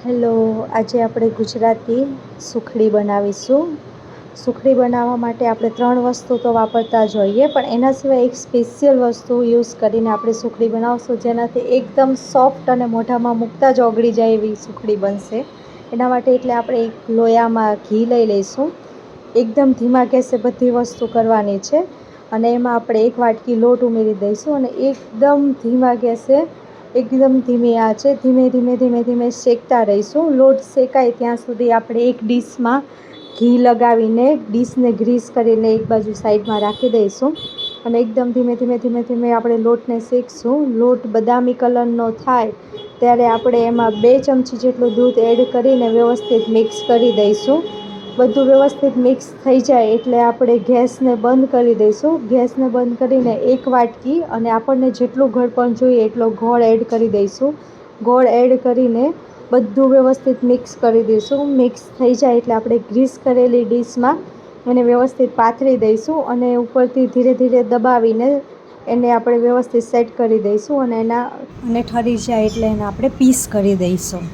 Hello, આજે આપણે ગુજરાતી સુખડી બનાવીશું. સુખડી બનાવવા માટે આપણે 3 વસ્તુ તો વાપરતા જ હોઈએ, પણ એના સિવાય એક સ્પેશિયલ વસ્તુ યુઝ કરીને આપણે સુખડી બનાવશું, જેનાથી એકદમ સોફ્ટ અને મોઢામાં મૂકતા જ ઓગળી જાય એવી સુખડી બનશે. એના માટે એટલે આપણે એક લોયામાં ઘી લઈ લઈશું. એકદમ ધીમા ગેસે બધી વસ્તુ કરવાની છે અને એમાં આપણે 1 વાટકી લોટ ઉમેરી દઈશું અને એકદમ ધીમા ગેસે એકદમ ધીમી આંચે ધીમે શેકતા રહીશું. લોટ શેકાય ત્યાં સુધી આપણે એક ડીશમાં ઘી લગાવીને ડીશને ગ્રીસ કરીને એક બાજુ સાઈડમાં રાખી દઈશું અને એકદમ ધીમે આપણે લોટને શેકશું. લોટ બદામી કલરનો થાય ત્યારે આપણે એમાં 2 ચમચી જેટલું દૂધ એડ કરીને વ્યવસ્થિત મિક્સ કરી દઈશું. બધું વ્યવસ્થિત મિક્સ થઈ જાય એટલે આપણે ગેસને બંધ કરી દઈશું. ગેસને બંધ કરીને 1 વાટકી અને આપણને જેટલું ગળપણ જોઈએ એટલો ગોળ એડ કરી દઈશું. ગોળ એડ કરીને બધું વ્યવસ્થિત મિક્સ કરી દઈશું. મિક્સ થઈ જાય એટલે આપણે ગ્રીસ કરેલી ડીશમાં એને વ્યવસ્થિત પાથરી દઈશું અને ઉપરથી ધીરે દબાવીને એને આપણે વ્યવસ્થિત સેટ કરી દઈશું અને ઠરી જાય એટલે એને આપણે પીસ કરી દઈશું.